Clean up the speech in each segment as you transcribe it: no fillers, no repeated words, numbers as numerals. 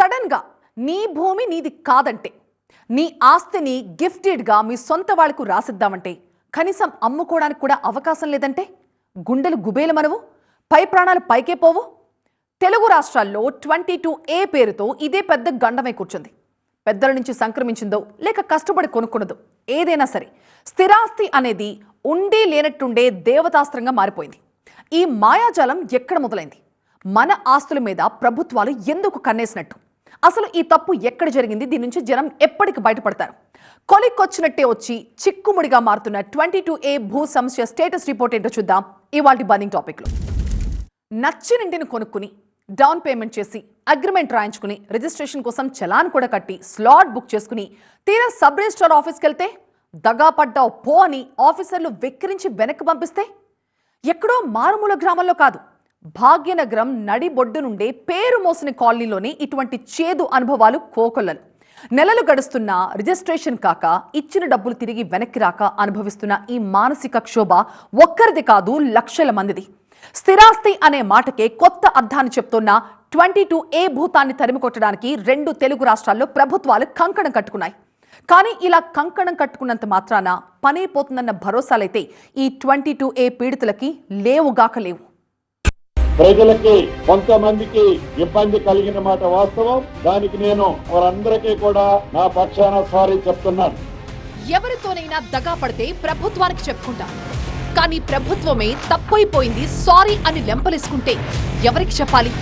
Sudden గా నీ భూమి నీది కాదంటే, నీ ఆస్తిని గిఫ్టెడ్గా మీ సొంత వాళ్లకు రాసిద్దామంటే కనీసం అమ్ముకోవడానికి కూడా అవకాశం లేదంటే గుండెలు గుబేలమనవు, పై ప్రాణాలు పైకే పోవు. తెలుగు రాష్ట్రాల్లో 22A పేరుతో ఇదే పెద్ద గండమై కూర్చుంది. పెద్దల నుంచి సంక్రమించిందో లేక కష్టపడి కొనుక్కున్నదో ఏదైనా సరే, స్థిరాస్తి అనేది ఉండి లేనట్టుండే దేవతాస్త్రంగా మారిపోయింది. ఈ మాయాజాలం ఎక్కడ మొదలైంది? మన ఆస్తుల మీద ప్రభుత్వాలు ఎందుకు కన్నేసినట్టు? అసలు ఈ తప్పు ఎక్కడ జరిగింది? దీని నుంచి జనం ఎప్పటికి బయటపడతారు? కొలికొచ్చినట్టే వచ్చి చిక్కుముడిగా మారుతున్న 22A భూ సమస్య స్టేటస్ రిపోర్ట్ ఏంటో చూద్దాం ఇవాల్టి బర్నింగ్ టాపిక్లో. నచ్చినింటిని కొనుక్కుని డౌన్ పేమెంట్ చేసి అగ్రిమెంట్ రాయించుకుని రిజిస్ట్రేషన్ కోసం చలాన్ కూడా కట్టి స్లాట్ బుక్ చేసుకుని తీరా సబ్ రిజిస్ట్రార్ ఆఫీస్కి వెళ్తే దగా పడ్డావు పో అని ఆఫీసర్లు వెక్కిరించి వెనక్కి పంపిస్తే, ఎక్కడో మారుమూల గ్రామంలో కాదు, భాగ్యనగరం నడిబొడ్డు నుండే పేరు మోసిన కాలనీలోని ఇటువంటి చేదు అనుభవాలు కోకొల్లలు. నెలలు గడుస్తున్నా రిజిస్ట్రేషన్ కాక ఇచ్చిన డబ్బులు తిరిగి వెనక్కి రాక అనుభవిస్తున్న ఈ మానసిక క్షోభ ఒక్కరిది కాదు, లక్షల మందిది. స్థిరాస్తి అనే మాటకే కొత్త అర్థాన్ని చెప్తున్న 22A భూతాన్ని తరిమికొట్టడానికి 2 తెలుగు రాష్ట్రాల్లో ప్రభుత్వాలు కంకణం కట్టుకున్నాయి. కానీ ఇలా కంకణం కట్టుకున్నంత మాత్రాన పనైపోతుందన్న భరోసాలైతే ఈ 22A పీడితులకి లేవుగాక లేవు. ప్రజలకి కొంతమందికి ఇబ్బంది కలిగిన మాట వాస్తవం. దానికి నేను వారందరికీ కూడా నా పక్షాన సారీ చెప్తున్నాను. ఎవరితోనైనా దగా పడితే ప్రభుత్వానికి చెప్పుకుంటాం, కానీ ప్రభుత్వమే తప్పైపోయింది సారీ అని లెంపలేసుకుంటే ఎవరికి చెప్పాలి?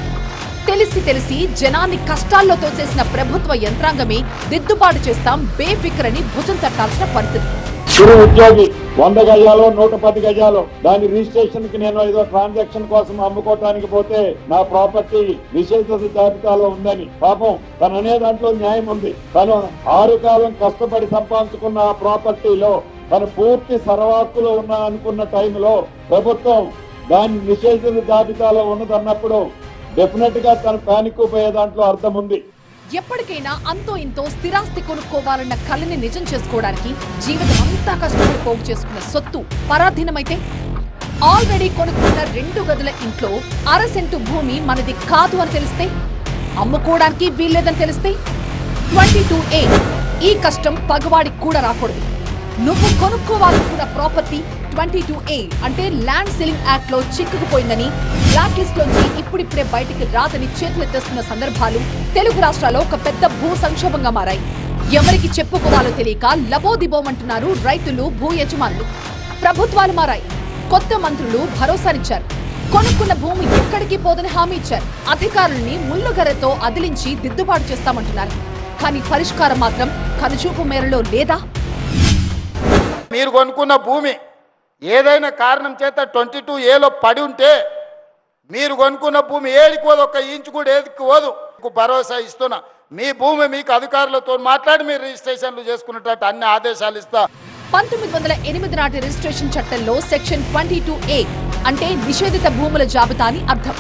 తెలిసి జనాన్ని కష్టాల్లో తోసేసిన ప్రభుత్వ యంత్రాంగమే దిద్దుబాటు చేస్తాం బేఫికర్ అని భుజం తట్టాల్సిన పరిస్థితి. చిరు ఉద్యోగి 100 గజాలు 110 గజాలు దాని రిజిస్ట్రేషన్ కి నేను ఏదో ట్రాన్సాక్షన్ కోసం అమ్ముకోవటానికి పోతే నా ప్రాపర్టీ నిషేధిత జాబితాలో ఉందని, పాపం తను అనే దాంట్లో న్యాయం ఉంది. తను 6 కాలం కష్టపడి సంపాదించుకున్న ఆ ప్రాపర్టీలో తను పూర్తి సర్వాక్కులో ఉన్నా అనుకున్న టైంలో ప్రభుత్వం దాని నిషేధిత జాబితాలో ఉన్నదన్నప్పుడు డెఫినెట్ గా తను పానిక్ పోయే దాంట్లో అర్థం ఉంది. ఎప్పటికైనా అంతో ఇంతో స్థిరాస్తి కొనుక్కోవాలన్న కళని నిజం చేసుకోవడానికి జీవితం అంతా కష్టపడి పోగు చేసుకున్న సొత్తు పరాధీనమైతే, ఆల్రెడీ కొనుక్కున్న 2 గదుల ఇంట్లో 1/2 సెంటు భూమి మనది కాదు అని తెలిస్తే, అమ్ముకోవడానికి వీల్లేదని తెలిస్తే 22A ఈ కష్టం పగవాడికి కూడా రాకూడదు. నువ్వు కొనుక్కోవాలనుకున్న ప్రాపర్టీ 22A అంటే ల్యాండ్ సీలింగ్ యాక్ట్ లో చిక్కుకుపోయిందని, బ్లాక్ లిస్ట్ లోంచి ఇప్పుడిప్పుడే బయటికి రాదని చేతులెత్తేస్తున్న సందర్భాలు తెలుగు రాష్ట్రాల్లో ఒక పెద్ద భూ సంక్షోభంగా మారాయి. ఎవరికి చెప్పుకోవాలో తెలియక లబోదిబోమంటున్నారు రైతులు, భూ యజమానులు. ప్రభుత్వాలు మారాయి, కొత్త మంత్రులు భరోసానిచ్చారు, కొనుక్కున్న భూమి ఎక్కడికి పోదని హామీ ఇచ్చారు, అధికారుల్ని ముళ్ళుగర్రతో అదిలించి దిద్దుబాటు చేస్తామంటున్నారు. కానీ పరిష్కారం మాత్రం కనుచూపు మేరలో లేదా? మీరు కొనుక్కున్న భూమి ఏదైనా కారణం చేత 22Aలో పడి ఉంటే, మీరు కొనుక్కున్న భూమి ఏడికి పోదు, 1 ఇంచు కూడా ఏదికి పోదు. భరోసా ఇస్తున్నా, మీ భూమి మీకు అధికారులతో మాట్లాడి మీరు రిజిస్ట్రేషన్లు చేసుకున్నట్టు అన్ని ఆదేశాలు ఇస్తా. 1908 నాటి రిజిస్ట్రేషన్ చట్టంలో సెక్షన్ 22A అంటే నిషేధిత భూముల జాబితా అని అర్థం.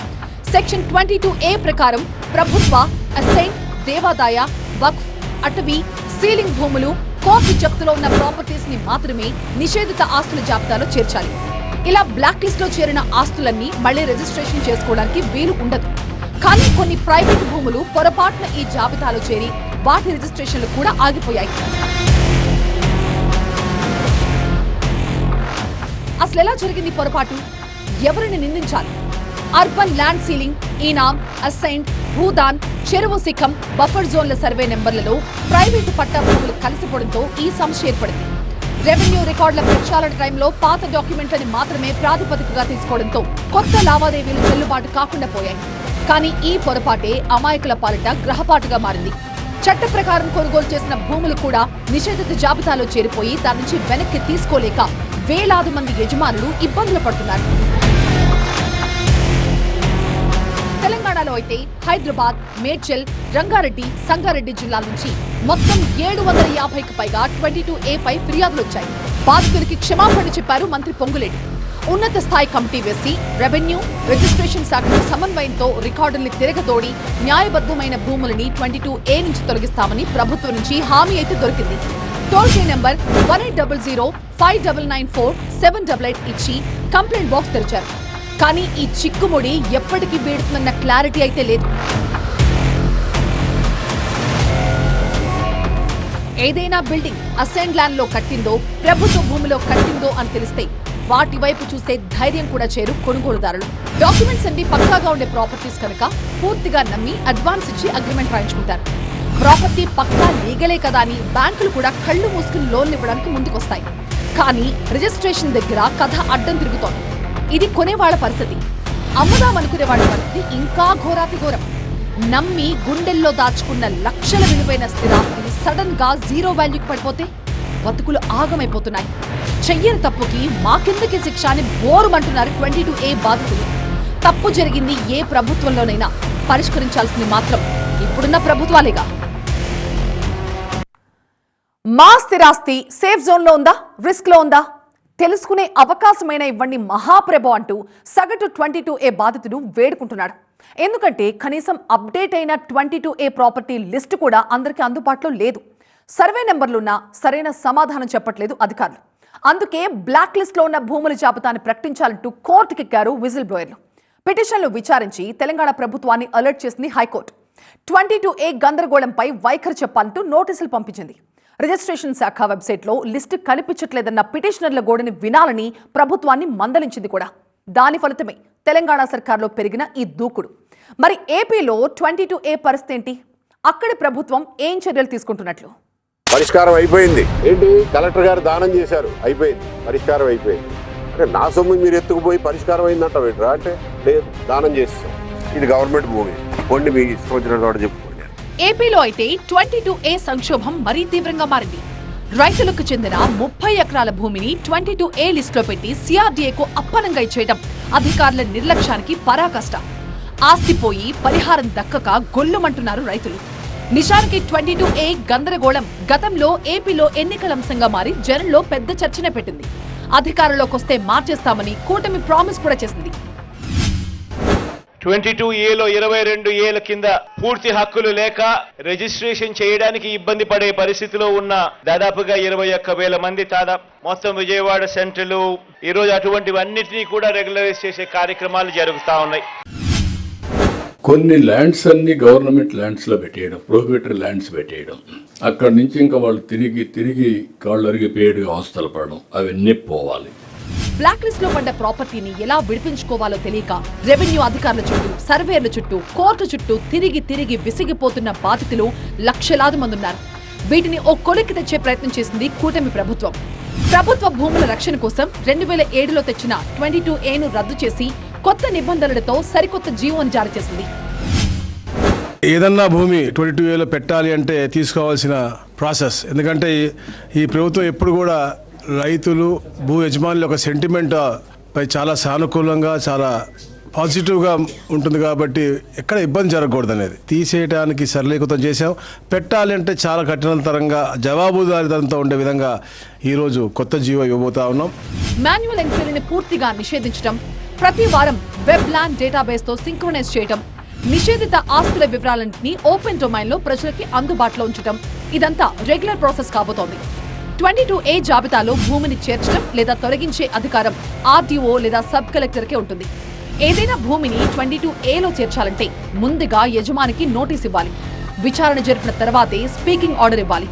సెక్షన్ 22A ప్రకారం ప్రభుత్వ, అసైన్, దేవాదాయ, వక్ఫ్, అటవీ, సీలింగ్ భూములు, కోర్టు జప్తులో ఉన్న ప్రాపర్టీస్ ని మాత్రమే నిషేధిత ఆస్తుల జాబితాలో చేర్చాలి. ఇలా బ్లాక్ లిస్ట్ లో చేరిన ఆస్తులన్నీ మళ్లీ రిజిస్ట్రేషన్ చేసుకోవడానికి వీలు ఉండదు. కానీ కొన్ని ప్రైవేట్ భూములు పొరపాటున ఈ జాబితాలో చేరి వాటి రిజిస్ట్రేషన్లు కూడా ఆగిపోయాయి. అసలు ఎలా జరిగింది పొరపాటు? ఎవరిని నిందించాలి? అర్బన్ ల్యాండ్ సీలింగ్, ఈనాం, అసైన్డ్, భూదాన్, చెరువు శిఖం, బఫర్ జోన్ల సర్వే నెంబర్లలో ప్రైవేటు పట్టా భూములు కలిసిపోవడంతో ఈ సమస్య ఏర్పడింది. రెవెన్యూ రికార్డుల ప్రక్షాళన టైంలో పాత డాక్యుమెంట్లని మాత్రమే ప్రాతిపదికగా తీసుకోవడంతో కొత్త లావాదేవీలు చెల్లుబాటు కాకుండా పోయాయి. కానీ ఈ పొరపాటే అమాయకుల పాలిట గ్రహపాటుగా మారింది. చట్ట ప్రకారం కొనుగోలు చేసిన భూములు కూడా నిషేధిత జాబితాలో చేరిపోయి దాని నుంచి వెనక్కి తీసుకోలేక వేలాది మంది యజమానులు ఇబ్బందులు పడుతున్నారు. తెలంగాణలో అయితే హైదరాబాద్, మేడ్చల్, రంగారెడ్డి, సంగారెడ్డి జిల్లాల నుంచి మొత్తం 750కి పైగా 22A పై ఫిర్యాదులు వచ్చాయి. బాధితులకి క్షమాపణ చెప్పారు మంత్రి పొంగులేటి. ఉన్నత స్థాయి కమిటీ వేసి రెవెన్యూ, రిజిస్ట్రేషన్ శాఖల సమన్వయంతో రికార్డుల్ని తిరగతోడి న్యాయబద్ధమైన భూములని 22A నుంచి తొలగిస్తామని ప్రభుత్వం నుంచి హామీ అయితే దొరికింది. టోల్ ఫ్రీ నెంబర్ 1800-5994-788 ఇచ్చి కంప్లైంట్ బాక్స్ తెరిచారు. కానీ ఈ చిక్కుముడి ఎప్పటికీ వీడుతుందన్న క్లారిటీ అయితే లేదు. ఏదైనా బిల్డింగ్ అసైన్ ల్యాండ్ లో కట్టిందో ప్రభుత్వ భూమిలో కట్టిందో అని తెలిస్తే వాటి వైపు చూసే ధైర్యం కూడా చేరు కొనుగోలుదారులు. డాక్యుమెంట్స్ అన్ని పక్కాగా ఉండే ప్రాపర్టీస్ కనుక పూర్తిగా నమ్మి అడ్వాన్స్ ఇచ్చి అగ్రిమెంట్ రాయించుకుంటారు. ప్రాపర్టీ పక్కా లీగలే కదా అని బ్యాంకులు కూడా కళ్ళు మూసుకుని లోన్లు ఇవ్వడానికి ముందుకొస్తాయి. కానీ రిజిస్ట్రేషన్ దగ్గర కథ అడ్డం తిరుగుతోంది. ఇది కొనేవాళ్ల పరిస్థితి. అమ్ముదామనుకునే వాళ్ళ పరిస్థితి ఇంకా ఘోరాతి ఘోరం. నమ్మి గుండెల్లో దాచుకున్న లక్షల విలువైన స్థిరాస్తి సడన్ గా జీరో వాల్యూకి పడిపోతే బతుకులు ఆగమైపోతున్నాయి. చెయ్యని తప్పుకి మాకెందుకే శిక్ష అని బోరుమంటున్నారు 22A బాధితులు. తప్పు జరిగింది ఏ ప్రభుత్వంలోనైనా పరిష్కరించాల్సింది మాత్రం ఇప్పుడున్న ప్రభుత్వాలేగా. మా స్థిరాస్తి సేఫ్ జోన్ లో ఉందా, రిస్క్ లో ఉందా తెలుసుకునే అవకాశమైనా ఇవ్వండి మహాప్రభు అంటూ సగటు 22A బాధితుడు వేడుకుంటున్నాడు. ఎందుకంటే కనీసం అప్డేట్ అయిన 22A ప్రాపర్టీ లిస్టు కూడా అందరికీ అందుబాటులో లేదు. సర్వే నెంబర్లున్నా సరైన సమాధానం చెప్పట్లేదు అధికారులు. అందుకే బ్లాక్ లిస్ట్ లో ఉన్న భూముల జాబితాను ప్రకటించాలంటూ కోర్టుకెక్కారు విజిల్ బ్లోయర్లు. పిటిషన్లు విచారించి తెలంగాణ ప్రభుత్వాన్ని అలర్ట్ చేసింది హైకోర్టు. 22A గందరగోళంపై వైఖరి చెప్పాలంటూ నోటీసులు పంపించింది. రిజిస్ట్రేషన్ శాఖ వెబ్సైట్ లో లిస్టు కనిపించట్లేదన్న పిటిషనర్ల గోడని వినాలని ప్రభుత్వాన్ని మందలించింది కూడా. దాని ఫలితమే తెలంగాణ సర్కార్లో పెరిగిన ఈ దూకుడు. మరి ఏపీలో 22A పరిస్థితి ఏంటి? అక్కడి ప్రభుత్వం ఏం చర్యలు తీసుకుంటున్నట్లు? పరిష్కారం అయిపోయింది. ఏంటి, కలెక్టర్ గారు దానం చేశారు, అయిపోయింది, పరిష్కారం అయిపోయింది. అంటే నా సొమ్ము మీరు ఎత్తుకుపోయి పరిష్కారం అయిందంట పెట్టరా అంటే లేదు, దానం చేస్తాం, ఇది గవర్నమెంట్ భూమి, పొండి మీకు ఇష్టం వచ్చినట్టు చెప్పుకోండి. ఏపీలో అయితే 22A సంక్షోభం మరీ తీవ్రంగా మారింది. రైతులకు చెందిన 30 ఎకరాల భూమిని 22A లిస్టులో పెట్టి CRDAకు అప్పనంగా ఇచ్చేయడం అధికారుల నిర్లక్ష్యానికి పరాకాష్ట. ఆస్తిపోయి పరిహారం దక్కక గొల్లుమంటున్నారు రైతులు. నిజానికి 22A గందరగోళం గతంలో ఏపీలో ఎన్నికల అంశంగా మారి జనంలో పెద్ద చర్చనే పెట్టింది. అధికారంలోకి వస్తే మార్చేస్తామని కూటమి ప్రామిస్ కూడా చేసింది. 22Aలో 22 ఏళ్ల కింద పూర్తి హక్కులు లేక రిజిస్ట్రేషన్ చేయడానికి ఇబ్బంది పడే పరిస్థితిలో ఉన్న దాదాపుగా 21,000 మంది మొత్తం విజయవాడ సెంట్రల్ ఈరోజు అటువంటివన్నిటినీ కూడా రెగ్యులరైజ్ చేసే కార్యక్రమాలు జరుగుతూ ఉన్నాయి. కొన్ని ల్యాండ్స్ అన్ని గవర్నమెంట్ ల్యాండ్స్లో పెట్టేయడం, ప్రొహిబిటరీ ల్యాండ్స్ పెట్టేయడం, అక్కడి నుంచి ఇంకా వాళ్ళు తిరిగి కాళ్ళు అరిగిపోయేడుగా అవస్థలు పడడం, అవన్నీ పోవాలి. బ్లాక్ లిస్ట్ లో పడ్డ ప్రాపర్టీని ఎలా విడిపించుకోవాలో తెలియక రెవెన్యూ అధికారుల చుట్టూ, సర్వేర్ల చుట్టూ, కోర్టు చుట్టూ తిరిగి విసిగిపోతున్న బాధితులు లక్షలాది మంది ఉన్నారు. వీటిని ఓ కొలిక్కి తెచ్చే ప్రయత్నం చేసింది కూటమి ప్రభుత్వం. ప్రభుత్వ భూముల రక్షణ కోసం 2007లో తెచ్చిన 22Aను రద్దు చేసి కొత్త నిబంధనలతో సరికొత్త జీవోను జారీ చేసింది. ఏదన్నా భూమి 22Aలో పెట్టాలి అంటే తీసుకోవాల్సిన ప్రాసెస్, ఎందుకంటే ఈ ప్రభుత్వం ఎప్పుడు కూడా రైతులు, భూ యజమానుల యొక్క సెంటిమెంట్ పై చాలా సానుకూలంగా, చాలా పాజిటివ్గా ఉంటుంది. కాబట్టి ఎక్కడ ఇబ్బంది జరగకూడదు అనేది తీసేయడానికి సరళీకృతం చేశాం. పెట్టాలి అంటే చాలా కఠినతరంగా, జవాబుదారీతనంతో ఉండే విధంగా ఈరోజు కొత్త జీవో ఇవ్వబోతా ఉన్నాం. మాన్యువల్ ఎంక్వైరీని పూర్తిగా నిషేధించడం, ప్రతి వారం వెబ్ ల్యాండ్ డేటాబేస్ తో సింక్రనైజ్ చేయడం, నిషేధిత ఆస్తుల వివరాలన్నింటినీ ఓపెన్ డొమైన్ లో ప్రజలకి అందుబాటులో ఉంచడం, ఇదంతా రెగ్యులర్ ప్రాసెస్ కాబోతోంది. 22A జాబితాలో భూమిని చేర్చడం లేదా తొలగించే అధికారం RDO లేదా సబ్ కలెక్టర్కే ఉంటుంది. ఏదైనా భూమిని 22Aలో చేర్చాలంటే ముందుగా యజమానికి నోటీస్ ఇవ్వాలి. విచారణ జరిపిన తర్వాతే స్పీకింగ్ ఆర్డర్ ఇవ్వాలి.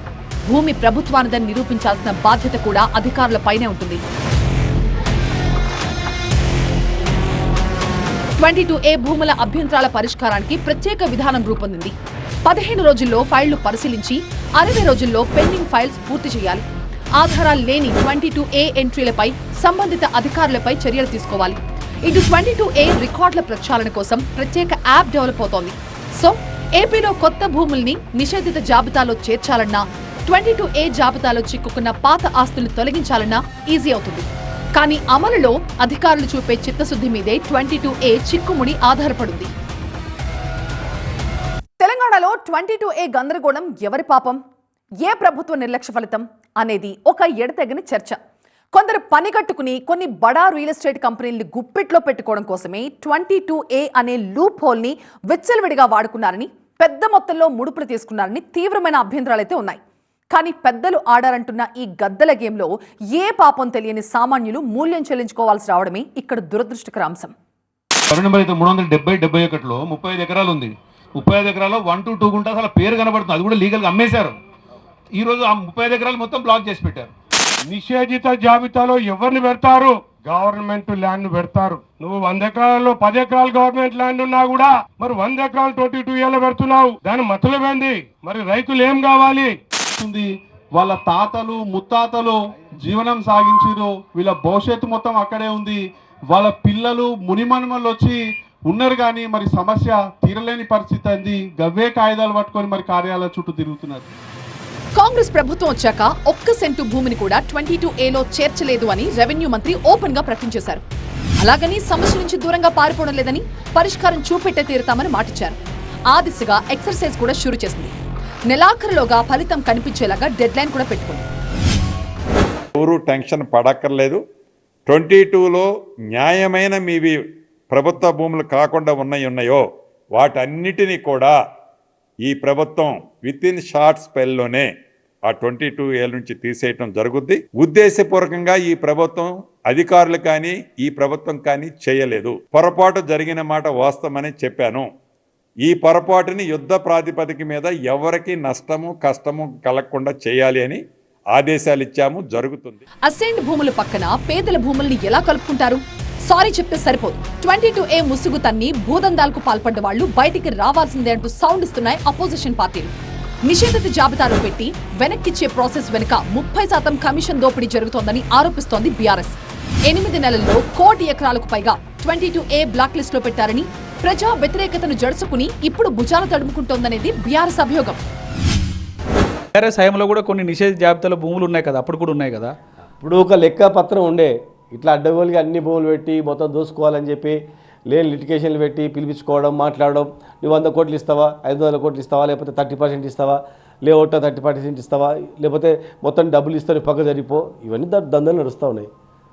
భూమి ప్రభుత్వానిదని నిరూపించాల్సిన బాధ్యత కూడా అధికారులపైనే ఉంటుంది. 22A భూముల అభ్యంతరాల పరిష్కారానికి ప్రత్యేక విధానం రూపొందింది. 15 రోజుల్లో ఫైళ్లు పరిశీలించి 60 రోజుల్లో పెండింగ్ ఫైల్స్ పూర్తి చేయాలి. ఆధారాలు లేని 22A ఎంట్రీలపై సంబంధిత అధికారులపై చర్యలు తీసుకోవాలి. ఇటు 22A రికార్డుల ప్రక్షాళన కోసం ప్రత్యేక యాప్ డెవలప్ అవుతోంది. సో ఏపీలో కొత్త భూముల్ని నిషేధిత జాబితాలో చేర్చాలన్నా, 22A జాబితాలో చిక్కుకున్న పాత ఆస్తులు తొలగించాలన్నా ఈజీ అవుతుంది. కానీ అమలులో అధికారులు చూపే చిత్తశుద్ధి మీదే 22A చిక్కుముడి ఆధారపడింది. తెలంగాణలో 22A గందరగోళం ఎవరి పాపం, ఏ ప్రభుత్వ నిర్లక్ష్య ఫలితం అనేది ఒక ఎడతెగని చర్చ. కొందరు పనిగట్టుకుని కొన్ని బడా రియల్ ఎస్టేట్ కంపెనీల్ని గుప్పిట్లో పెట్టుకోవడం కోసమే 22A అనే లూప్ హోల్ ని విచ్చలవిడిగా వాడుకున్నారని, పెద్ద మొత్తంలో ముడుపులు తీసుకున్నారని తీవ్రమైన అభ్యంతరాలైతే ఉన్నాయి. కానీ పెద్దలు ఆడారంటున్న ఈ గద్దల గేమ్లో ఏ పాపం తెలియని సామాన్యులు మూల్యం చెల్లించుకోవాల్సి రావడమే ఇక్కడ దురదృష్టకర అంశం. సర్వే నెంబర్ అయితే 370-71లో 35 ఎకరాలు ఉంది. 35 ఎకరాల్లో 1 to 2 గుంట అసలు పేరు కనబడుతుంది, అది కూడా లీగల్గా అమ్మేశారు. ఈ రోజు ఆ 35 ఎకరాలు మొత్తం బ్లాక్ చేసి పెట్టారు. నిషేధిత జాబితాలో ఎవరిని పెడతారు? గవర్నమెంట్ ల్యాండ్ పెడతారు. నువ్వు 100 ఎకరాలలో 10 ఎకరాలు గవర్నమెంట్ ల్యాండ్ ఉన్నా కూడా మరి 100 ఎకరాలు 22A పెడుతున్నావు. దాని మతలబేంది? మరి రైతులు ఏం కావాలి? వాళ్ళ తాతలు ముత్తాతలు జీవనం సాగించారు. వీళ్ళ భవిష్యత్తు మొత్తం అక్కడే ఉంది. వాళ్ళ పిల్లలు మునిమనుమలు వచ్చి ఉన్నారు కానీ మరి సమస్య తీరలేని పరిస్థితి అంది. గవ్వే కాగితాలు పట్టుకొని మరి కార్యాలయాల చుట్టూ తిరుగుతున్నారు. కాంగ్రెస్ ప్రభుత్వం వచ్చాక ఒక్క సెంటు భూమిని కూడా 22A చేర్చలేదు అని రెవెన్యూ మంత్రి ఓపెన్ గా ప్రకటించేశారు. అలాగని సమస్య నుంచి దూరంగా పారిపోవడం లేదని పరిష్కారం చూపెట్టే తీరుతామని మాటిచ్చారు. ఆ దిశగా ఎక్సర్సైజ్ కూడా షురూ చేసింది. నెలాఖరులోగా ఫలితం కనిపించేలాగా డెడ్ లైన్ కూడా పెట్టుకుంది. ఎవరు టెన్షన్ పడక్కర్లేదు. 22లో న్యాయమైన మీవి ప్రభుత్వ భూములు కాకుండా ఉన్నాయో వాటన్నిటినీ కూడా ఈ ప్రభుత్వం విత్ ఇన్ షార్ట్ స్పెల్లోనే ఆ 22A నుంచి తీసేయటం జరుగుద్ది. ఉద్దేశపూర్వకంగా ఈ ప్రభుత్వం అధికారులు కానీ ఈ ప్రభుత్వం కానీ చేయలేదు. పొరపాటు జరిగిన మాట వాస్తవమని చెప్పాను. ఈ పొరపాటుని యుద్ధ ప్రాతిపదిక మీద ఎవరికి నష్టము కష్టము కలగకుండా చేయాలి అని ఆదేశాలు ఇచ్చాము. జరుగుతుంది. అసైన్డ్ భూముల పక్కన పేదల భూముల్ని ఎలా కలుపుకుంటారు? సారీ చెప్తే సరిపోదు. 22A ముసుగు తన్ని భూదందాలకు పాల్పడ్డ వాళ్లు బయటికి రావాల్సిందే అంటూ సౌండ్ ఇస్తున్నాయి అపోజిషన్ పార్టీలు. నిషేధిత జాబితాలో పెట్టి వెనక్కిచ్చే ప్రాసెస్ వెనుక 30% కమిషన్ దోపిడీ జరుగుతోందని ఆరోపిస్తోంది బీఆర్ఎస్. 8 నెలల్లో 1 కోటి ఎకరాలకు పైగా 22A బ్లాక్ లిస్ట్ లో పెట్టారని ప్రజా వ్యతిరేకతను జడుసుకుని ఇప్పుడు భుజాలు తడుముకుంటోందనేది బీఆర్ఎస్ అభియోగం. బీఆర్ఎస్ హయాంలో కూడా కొన్ని నిషేధ జాబితాలో భూములు ఉన్నాయి కదా, అప్పుడు కూడా ఉన్నాయి కదా. ఇప్పుడు ఒక లెక్క పత్రం ఉండే, ఇట్లా అడ్డగోలుగా అన్ని భూములు పెట్టి మొత్తం దోసుకోవాలని చెప్పి లేని లిటికేషన్లు పెట్టి పిలిపించుకోవడం, మాట్లాడడం. నువ్వు 100 కోట్లు ఇస్తావా, 500 కోట్లు ఇస్తావా, లేకపోతే 30% ఇస్తావా, లేవట 30% ఇస్తావా, లేకపోతే మొత్తం డబ్బులు ఇస్తాను పక్క జరిపో, ఇవన్నీ దందలు నడుస్తూ ఉన్నాయి.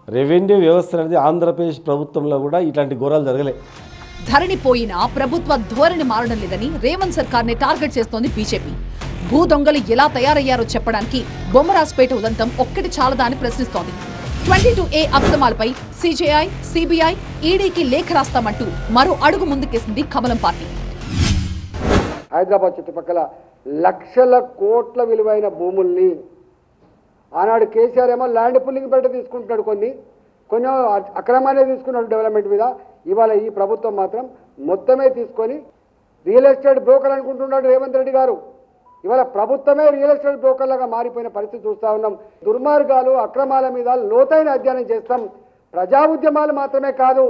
రెవెన్యూ వ్యవస్థ అనేది ఆంధ్రప్రదేశ్ ప్రభుత్వంలో కూడా ఇట్లాంటి ఘోరాలు జరగలే. ధరణి పోయినా ప్రభుత్వ ధోరణి మారడం లేదని రేవంత్ సర్కార్ని టార్గెట్ చేస్తోంది బీజేపీ. భూ దొంగలు ఎలా తయారయ్యారో చెప్పడానికి బొమ్మరాజుపేట ఉదంతం ఒక్కటి చాలదా అని ప్రశ్నిస్తోంది. 22A అక్రమాలపై సిజేఐ, సిబిఐ, ఈడీకి లేఖ రాస్తామంటూ మరో అడుగు ముందుకేసింది కమలం పార్టీ. హైదరాబాద్ చుట్టుపక్కల లక్షల కోట్ల విలువైన భూముల్ని ఆనాడు కేసీఆర్ ఏమో ల్యాండ్ పుల్లింగ్ బయట తీసుకుంటున్నాడు, కొన్ని అక్రమానే తీసుకున్నాడు డెవలప్మెంట్ మీద. ఇవాళ ఈ ప్రభుత్వం మాత్రం మొత్తమే తీసుకొని రియల్ ఎస్టేట్ బ్రోకర్ అనుకుంటున్నాడు రేవంత్ రెడ్డి గారు. ఇవాళ ప్రభుత్వమే రియల్ ఎస్టేట్ బ్రోకర్లుగా మారిపోయిన పరిస్థితి చూస్తూ ఉన్నాం. దుర్మార్గాలు, అక్రమాల మీద లోతైన అధ్యయనం చేస్తాం. ప్రజా ఉద్యమాలు మాత్రమే కాదు,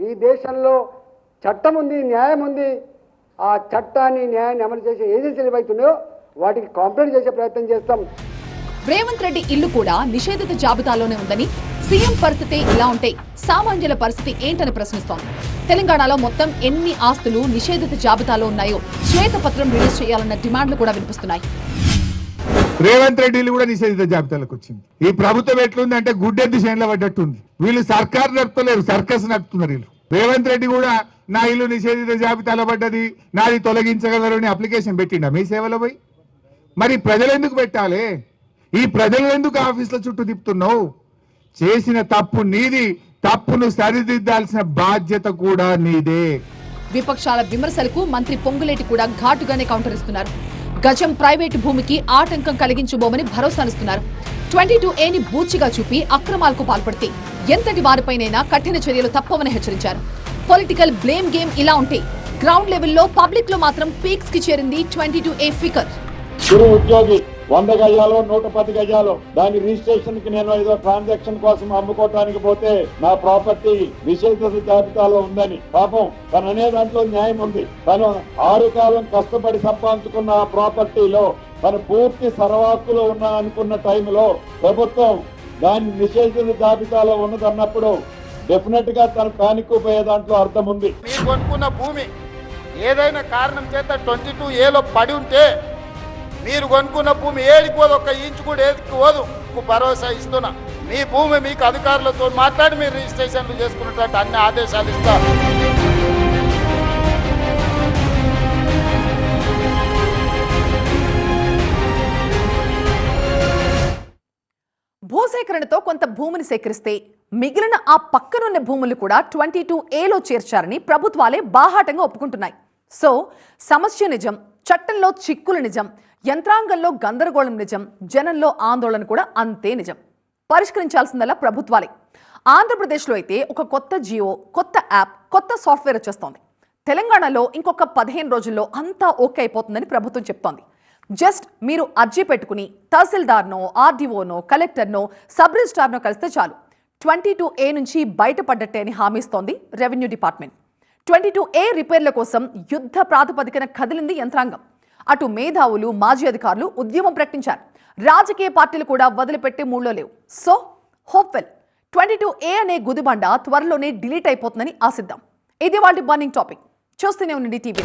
ఈ దేశంలో చట్టం ఉంది, న్యాయం ఉంది. ఆ చట్టాన్ని, న్యాయాన్ని అమలు చేసే ఏజెన్సీలు ఏవైతున్నాయో వాటికి కాంప్లైంట్ చేసే ప్రయత్నం చేస్తాం. రేవంత్ రెడ్డి ఇల్లు కూడా నిషేధిత జాబితాలోనే ఉందని, సీఎం పరిస్థితి ఇలా ఉంటే సామాన్యుల పరిస్థితి ఏంటని ప్రశ్నిస్తోంది. తెలంగాణలో మొత్తం ఎన్ని ఆస్తులు నిషేధిత జాబితాలో ఉన్నాయో శ్వేతపత్రం రిలీజ్ చేయాలన్న డిమాండ్లు కూడా వినిపిస్తున్నాయి. రేవంత్ రెడ్డి కూడా నిషేధిత జాబితాలకు వచ్చింది. ఈ ప్రభుత్వం ఎట్లుంది అంటే గుడ్డెద్దు చేనులో పడ్డట్టుంది. వీళ్ళు సర్కారు నడుపుతలేరు, సర్కస్ నడుపుతున్నారు వీళ్ళు. రేవంత్ రెడ్డి కూడా నా ఇల్లు నిషేధిత జాబితాలో పడ్డది, నాది తొలగించగలరని అప్లికేషన్ పెట్టిండా మీ సేవలో పోయి? మరి ప్రజలు ఎందుకు పెట్టాలి? ఈ ప్రజలు ఎందుకు ఆఫీసుల చుట్టూ తిప్పుతున్నావు? చేసిన తప్పు నీది, తప్పును సరిదిద్దాల్సిన బాధ్యత కూడా నీదే. విపక్షాల విమర్శలకు మంత్రి పొంగులేటి కూడా ఘాటుగానే కౌంటర్ ఇస్తున్నారు. గజం ప్రైవేటు భూమికి ఆటంకం కలిగించబోమని భరోసానిస్తున్నారు. 22Aని బూచిగా చూపి అక్రమాలకు పాల్పడితే ఎంతటి వారిపైనైనా కఠిన చర్యలు తప్పవని హెచ్చరించారు. పొలిటికల్ బ్లేమ్ గేమ్ ఇలా ఉంటే గ్రౌండ్ లెవెల్లో పబ్లిక్ లో మాత్రం పీక్స్ కి చేరింది 22A ఫిగర్. ఉద్యోగి 100 గజాలు 110 గజాలు దాని రిజిస్ట్రేషన్ కి నేను ఏదో ట్రాన్సాక్షన్ కోసం అమ్ముకోవటానికి పోతే నా ప్రాపర్టీ నిషేధిత జాబితాలో ఉందని. పాపం తను అనే దాంట్లో న్యాయం ఉంది. తను 6 కాలం కష్టపడి సంపాదించుకున్న ఆ ప్రాపర్టీలో తను పూర్తి సర్వాక్కులో ఉన్నా అనుకున్న టైంలో ప్రభుత్వం దాని నిషేధిత జాబితాలో ఉన్నదన్నప్పుడు డెఫినెట్ గా తను ప్యానిక్ పోయే దాంట్లో అర్థం ఉంది. మీరు కొనుక్కున్న భూమి ఏదైనా కారణం చేత 22Aలో పడి ఉంటే మీరు కొనుక్కున్న భూమి ఏడిపోదు, 1 ఇంచు కూడా ఏదిపోదు. భరోసా ఇస్తున్నా, మీ భూమి మీకు అధికారులతో మాట్లాడి మీరు రిజిస్ట్రేషన్లు చేసుకున్నట్టు అన్ని ఆదేశాలు ఇస్తారు. భూసేకరణతో కొంత భూమిని సేకరిస్తే మిగిలిన ఆ పక్కనున్న భూములు కూడా 22Aలో చేర్చారని ప్రభుత్వాలే బాహాటంగా ఒప్పుకుంటున్నాయి. సో సమస్య నిజం, చట్టంలో చిక్కులు నిజం, యంత్రాంగంలో గందరగోళం నిజం, జనంలో ఆందోళన కూడా అంతే నిజం. పరిష్కరించాల్సిందల్లా ప్రభుత్వాలే. ఆంధ్రప్రదేశ్లో అయితే ఒక కొత్త జియో, కొత్త యాప్, కొత్త సాఫ్ట్వేర్ వచ్చేస్తోంది. తెలంగాణలో ఇంకొక 15 రోజుల్లో అంతా ఓకే అయిపోతుందని ప్రభుత్వం చెప్తోంది. జస్ట్ మీరు అర్జీ పెట్టుకుని తహసీల్దార్నో, ఆర్డీఓనో, కలెక్టర్నో, సబ్ రిజిస్ట్రార్నో కలిస్తే చాలు 22A నుంచి బయటపడ్డట్టే అని హామీ ఇస్తోంది రెవెన్యూ డిపార్ట్మెంట్. 22A రిపేర్ల కోసం యుద్ధ ప్రాతిపదికన కదిలింది యంత్రాంగం. అటు మేధావులు, మాజీ అధికారులు ఉద్యమం ప్రకటించారు. రాజకీయ పార్టీలు కూడా వదిలిపెట్టే మూడ్లో లేవు. సో హోప్వెల్ 22A అనే గుదిబండ త్వరలోనే డిలీట్ అయిపోతుందని ఆశిద్దాం. ఇది వాళ్ళ బర్నింగ్ టాపిక్. చూస్తూనే ఉండండి టీవీ.